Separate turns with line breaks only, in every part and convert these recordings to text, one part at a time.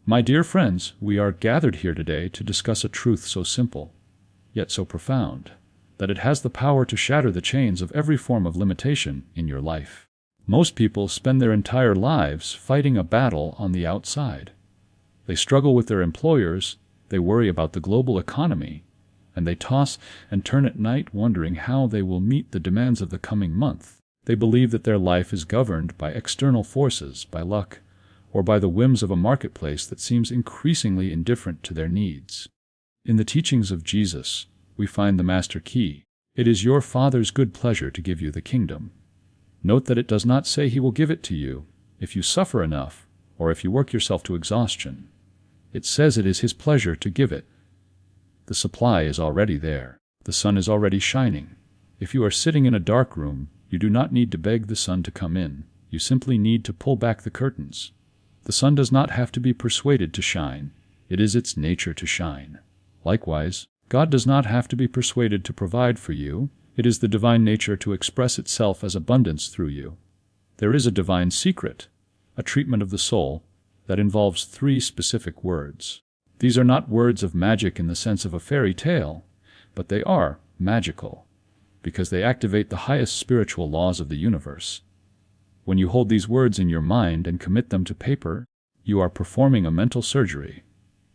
My dear friends, we are gathered here today to discuss a truth so simple, yet so profound, that it has the power to shatter the chains of every form of limitation in your life. Most people spend their entire lives fighting a battle on the outside. They struggle with their employers, they worry about the global economy, and they toss and turn at night wondering how they will meet the demands of the coming month. They believe that their life is governed by external forces, by luck, or by the whims of a marketplace that seems increasingly indifferent to their needs. In the teachings of Jesus, we find the master key. It is your Father's good pleasure to give you the kingdom. Note that it does not say he will give it to you if you suffer enough or if you work yourself to exhaustion. It says it is his pleasure to give it. The supply is already there. The sun is already shining. If you are sitting in a dark room, you do not need to beg the sun to come in. You simply need to pull back the curtains. The sun does not have to be persuaded to shine. It is its nature to shine. Likewise, God does not have to be persuaded to provide for you. It is the divine nature to express itself as abundance through you. There is a divine secret, a treatment of the soul, that involves 3 specific words. These are not words of magic in the sense of a fairy tale, but they are magical, because they activate the highest spiritual laws of the universe. When you hold these words in your mind and commit them to paper, you are performing a mental surgery.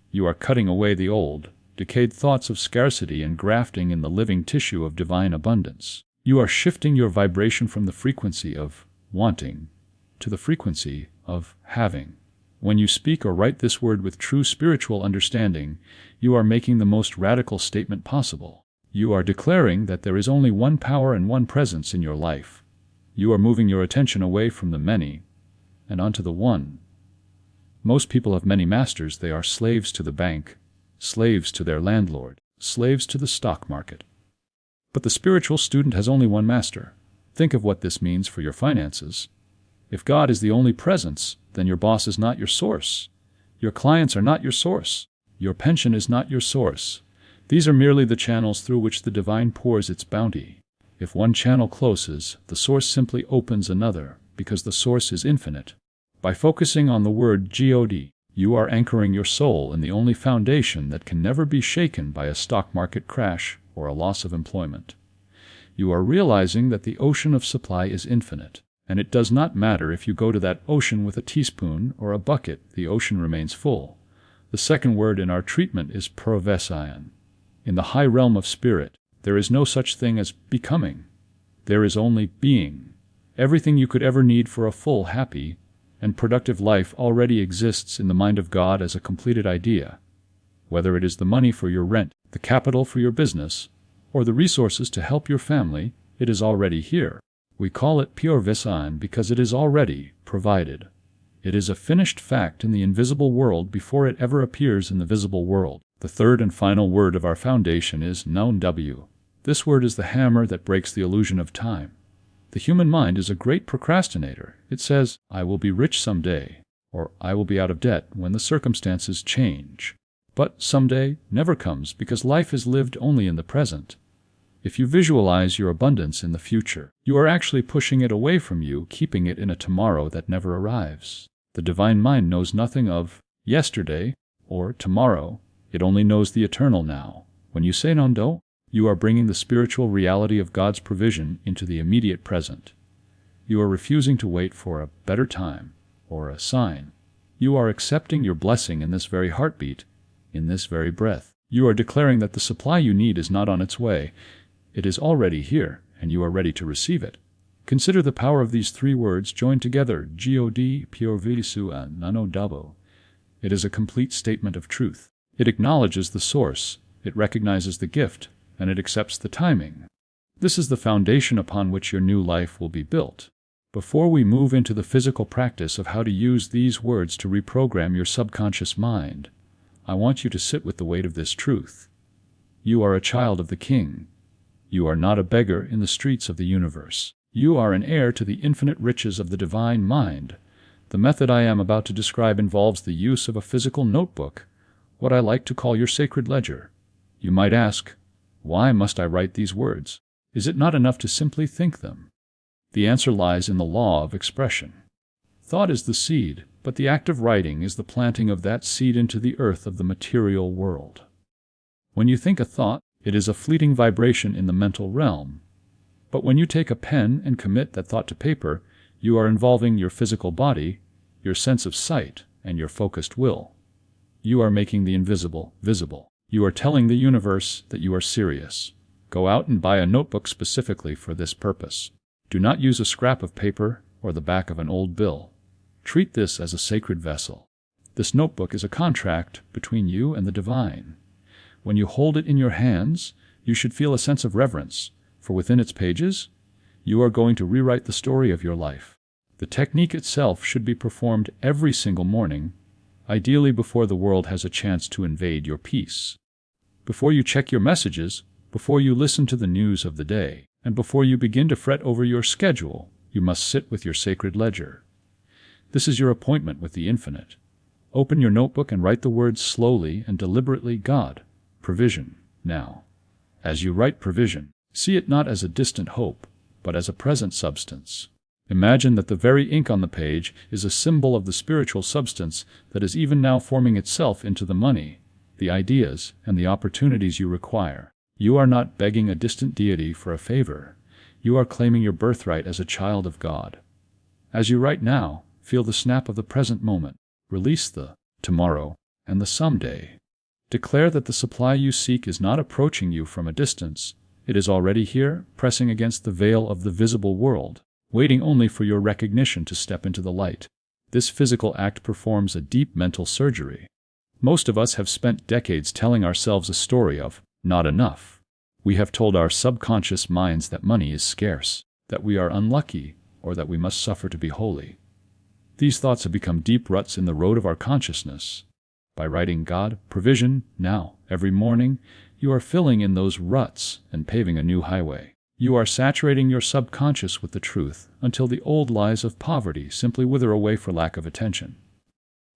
You are cutting away the old, decayed thoughts of scarcity and grafting in the living tissue of divine abundance. You are shifting your vibration from the frequency of wanting to the frequency of having. When you speak or write this word with true spiritual understanding, you are making the most radical statement possible. You are declaring that there is only one power and one presence in your life. You are moving your attention away from the many and onto the one. Most people have many masters. They are slaves to the bank, slaves to their landlord, slaves to the stock market. But the spiritual student has only one master. Think of what this means for your finances. If God is the only presence, then your boss is not your source. Your clients are not your source. Your pension is not your source. These are merely the channels through which the divine pours its bounty. If one channel closes, the source simply opens another, because the source is infinite. By focusing on the word God, you are anchoring your soul in the only foundation that can never be shaken by a stock market crash or a loss of employment. You are realizing that the ocean of supply is infinite, and it does not matter if you go to that ocean with a teaspoon or a bucket, the ocean remains full. The second word in our treatment is provesion. In the high realm of spirit, there is no such thing as becoming. There is only being. Everything you could ever need for a full, happy, and productive life already exists in the mind of God as a completed idea. Whether it is the money for your rent, the capital for your business, or the resources to help your family, it is already here. We call it pure visan because it is already provided. It is a finished fact in the invisible world before it ever appears in the visible world. The third and final word of our foundation is noun W. This word is the hammer that breaks the illusion of time. The human mind is a great procrastinator. It says, I will be rich someday, or I will be out of debt when the circumstances change. But someday never comes because life is lived only in the present. If you visualize your abundance in the future, you are actually pushing it away from you, keeping it in a tomorrow that never arrives. The divine mind knows nothing of yesterday or tomorrow. It only knows the eternal now. When you say Nondo, you are bringing the spiritual reality of God's provision into the immediate present. You are refusing to wait for a better time or a sign. You are accepting your blessing in this very heartbeat, in this very breath. You are declaring that the supply you need is not on its way. It is already here, and you are ready to receive it. Consider the power of these 3 words joined together, God, Purvisu, and Nanodabo. It is a complete statement of truth. It acknowledges the source, it recognizes the gift, and it accepts the timing. This is the foundation upon which your new life will be built. Before we move into the physical practice of how to use these words to reprogram your subconscious mind, I want you to sit with the weight of this truth. You are a child of the King. You are not a beggar in the streets of the universe. You are an heir to the infinite riches of the divine mind. The method I am about to describe involves the use of a physical notebook, what I like to call your sacred ledger. You might ask, why must I write these words? Is it not enough to simply think them? The answer lies in the law of expression. Thought is the seed, but the act of writing is the planting of that seed into the earth of the material world. When you think a thought, it is a fleeting vibration in the mental realm. But when you take a pen and commit that thought to paper, you are involving your physical body, your sense of sight, and your focused will. You are making the invisible visible. You are telling the universe that you are serious. Go out and buy a notebook specifically for this purpose. Do not use a scrap of paper or the back of an old bill. Treat this as a sacred vessel. This notebook is a contract between you and the divine. When you hold it in your hands, you should feel a sense of reverence, for within its pages, you are going to rewrite the story of your life. The technique itself should be performed every single morning, ideally before the world has a chance to invade your peace. Before you check your messages, before you listen to the news of the day, and before you begin to fret over your schedule, you must sit with your sacred ledger. This is your appointment with the infinite. Open your notebook and write the words slowly and deliberately: God, provision, now. As you write provision, see it not as a distant hope, but as a present substance. Imagine that the very ink on the page is a symbol of the spiritual substance that is even now forming itself into the money, the ideas, and the opportunities you require. You are not begging a distant deity for a favor. You are claiming your birthright as a child of God. As you write now, feel the snap of the present moment. Release the tomorrow and the someday. Declare that the supply you seek is not approaching you from a distance. It is already here, pressing against the veil of the visible world, waiting only for your recognition to step into the light. This physical act performs a deep mental surgery. Most of us have spent decades telling ourselves a story of not enough. We have told our subconscious minds that money is scarce, that we are unlucky, or that we must suffer to be holy. These thoughts have become deep ruts in the road of our consciousness. By writing God, provision, now, every morning, you are filling in those ruts and paving a new highway. You are saturating your subconscious with the truth until the old lies of poverty simply wither away for lack of attention.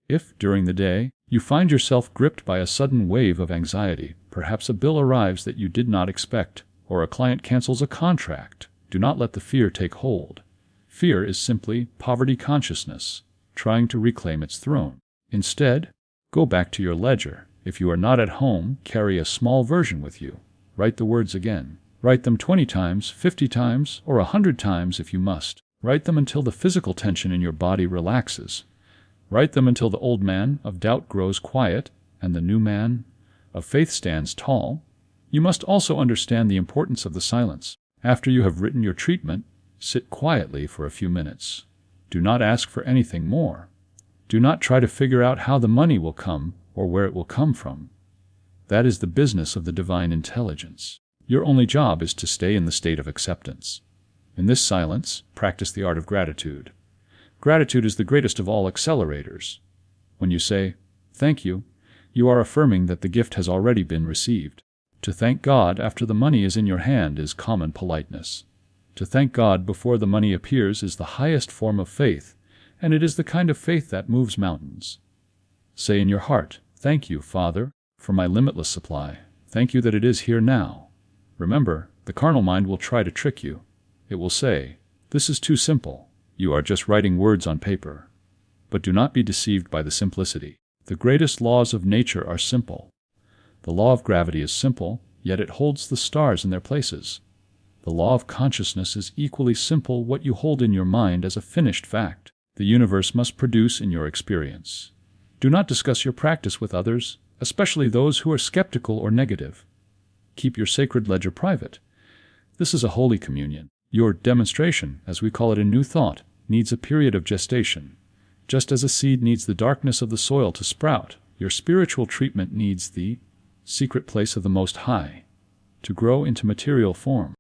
If, during the day, you find yourself gripped by a sudden wave of anxiety, perhaps a bill arrives that you did not expect, or a client cancels a contract, do not let the fear take hold. Fear is simply poverty consciousness, trying to reclaim its throne. Instead, go back to your ledger. If you are not at home, carry a small version with you. Write the words again. Write them 20 times, 50 times, or 100 times if you must. Write them until the physical tension in your body relaxes. Write them until the old man of doubt grows quiet and the new man of faith stands tall. You must also understand the importance of the silence. After you have written your treatment, sit quietly for a few minutes. Do not ask for anything more. Do not try to figure out how the money will come or where it will come from. That is the business of the divine intelligence. Your only job is to stay in the state of acceptance. In this silence, practice the art of gratitude. Gratitude is the greatest of all accelerators. When you say, "Thank you," you are affirming that the gift has already been received. To thank God after the money is in your hand is common politeness. To thank God before the money appears is the highest form of faith, and it is the kind of faith that moves mountains. Say in your heart, "Thank you, Father, for my limitless supply. Thank you that it is here now." Remember, the carnal mind will try to trick you. It will say, "This is too simple. You are just writing words on paper." But do not be deceived by the simplicity. The greatest laws of nature are simple. The law of gravity is simple, yet it holds the stars in their places. The law of consciousness is equally simple. What you hold in your mind as a finished fact, the universe must produce in your experience. Do not discuss your practice with others, especially those who are skeptical or negative. Keep your sacred ledger private. This is a holy communion. Your demonstration, as we call it in New Thought, needs a period of gestation. Just as a seed needs the darkness of the soil to sprout, your spiritual treatment needs the secret place of the Most High to grow into material form.